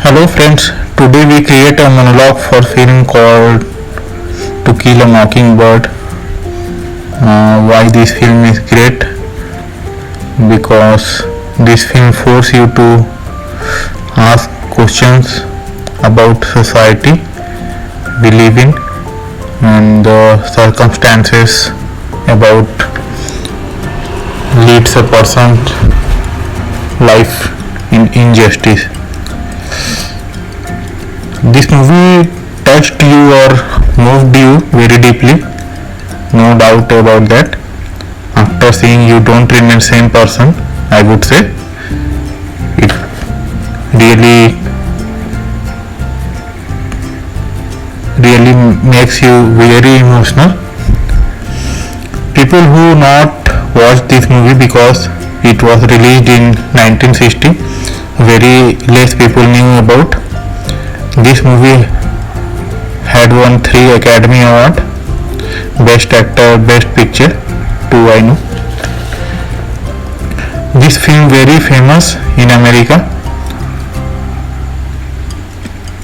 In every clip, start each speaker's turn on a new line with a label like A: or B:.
A: Hello friends, today we create a monologue for film called To Kill a Mockingbird. Why this film is great? Because this film forces you to ask questions about society we live in and the circumstances about leads a person life in injustice. This movie touched you or moved you very deeply, no doubt about that. After seeing you don't remain same person, I would say. It really makes you very emotional. People who not watched this movie because it was released in 1960, very less people knew about. This movie had won 3 Academy Award, Best Actor, Best Picture, 2 I know. This film very famous in America.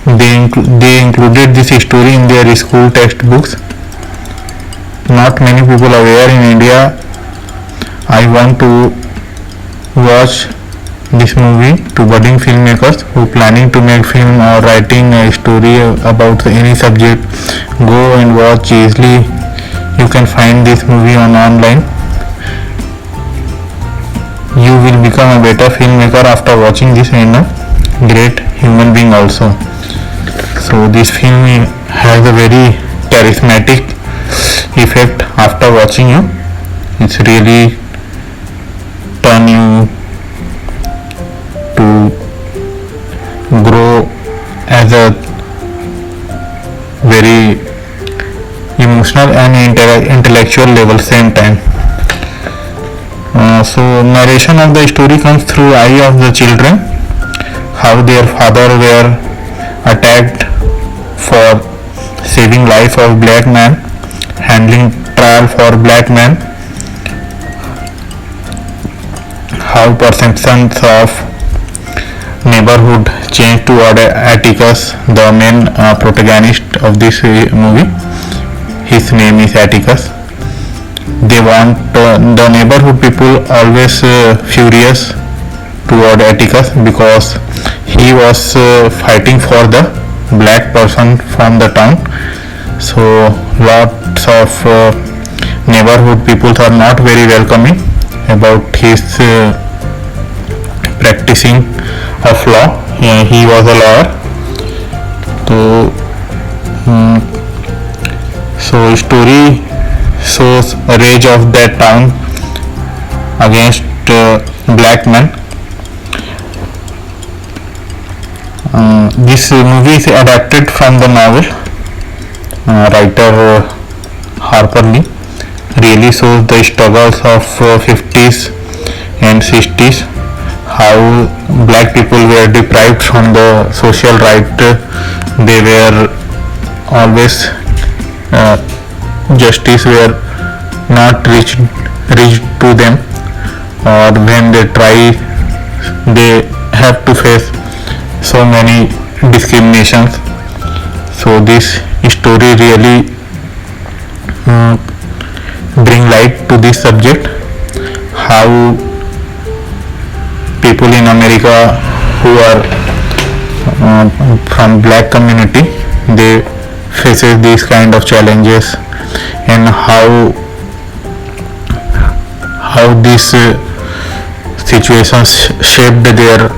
A: They included this story in their school textbooks. Not many people aware in India. I want to watch this movie to budding filmmakers who planning to make film or writing a story about any subject. Go and watch easily. You can find this movie on online. You will become a better filmmaker after watching this and a great human being also. So this film has a very charismatic effect after watching you. It's really turn you to grow as a very emotional and intellectual level same time. So narration of the story comes through eye of the children, how their father were attacked for saving life of black man, handling trial for black man, how perceptions of neighborhood changed toward Atticus, the main protagonist of this movie. His name is Atticus. They want the neighborhood people always furious toward Atticus because he was fighting for the black person from the town. So lots of neighborhood people are not very welcoming about his practicing of law. He was a lawyer. So story shows rage of that town against black men. This movie is adapted from the novel. Writer Harper Lee really shows the struggles of 50s and 60s, how black people were deprived from the social right. They were always justice were not reached to them, or when they try they have to face so many discriminations. So this story really bring light to this subject, how people in America who are from black community, they faces these kind of challenges, and how these situations shaped their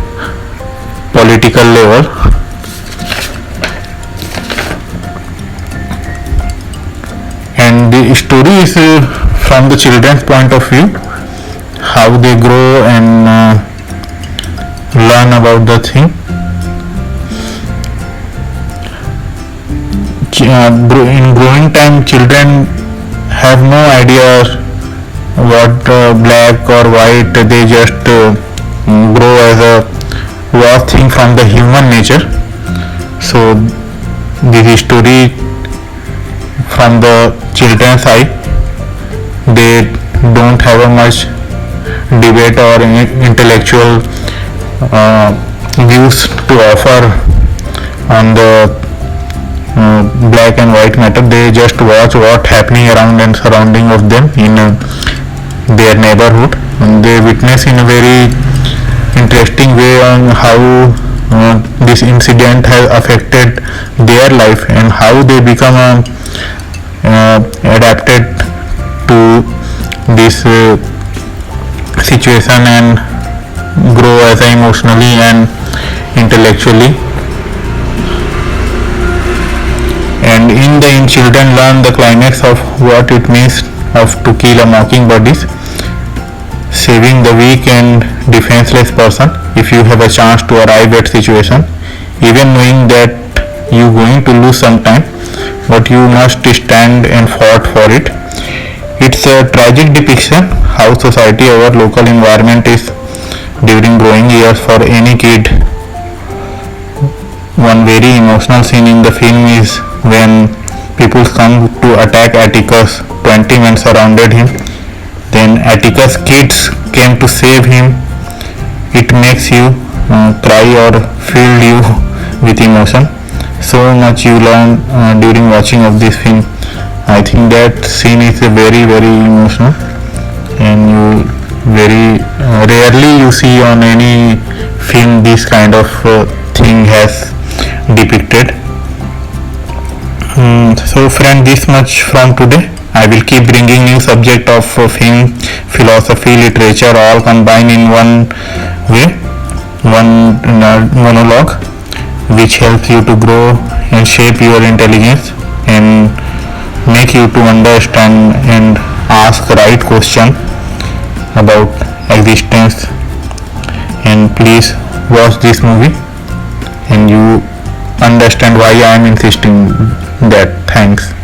A: political level. And the story is from the children's point of view, how they grow and learn about the thing. In growing time, children have no idea what black or white. They just grow as a raw thing from the human nature. So this story from the children's eye, they don't have a much debate or intellectual views to offer on the black and white matter. They just watch what happening around and surrounding of them in their neighborhood, and they witness in a very interesting way on how this incident has affected their life and how they become adapted to this situation and grow as emotionally and intellectually. And in children learn the climax of what it means of to kill a mockingbird is saving the weak and defenseless person. If you have a chance to arrive at situation, even knowing that you going to lose some time, but you must stand and fought for it. It's a tragic depiction how society, our local environment is during growing years for any kid. One very emotional scene in the film is when people come to attack Atticus. 20 men surrounded him. Then Atticus' kids came to save him. It makes you cry or fill you with emotion. So much you learn during watching of this film. I think that scene is very emotional, and you very rarely you see on any film this kind of thing has depicted. So friend, this much from today. I will keep bringing new subject of film, philosophy, literature all combined in one way, one monologue, which helps you to grow and shape your intelligence and make you to understand and ask right question about existence. And please watch this movie and you understand why I am insisting that. Thanks.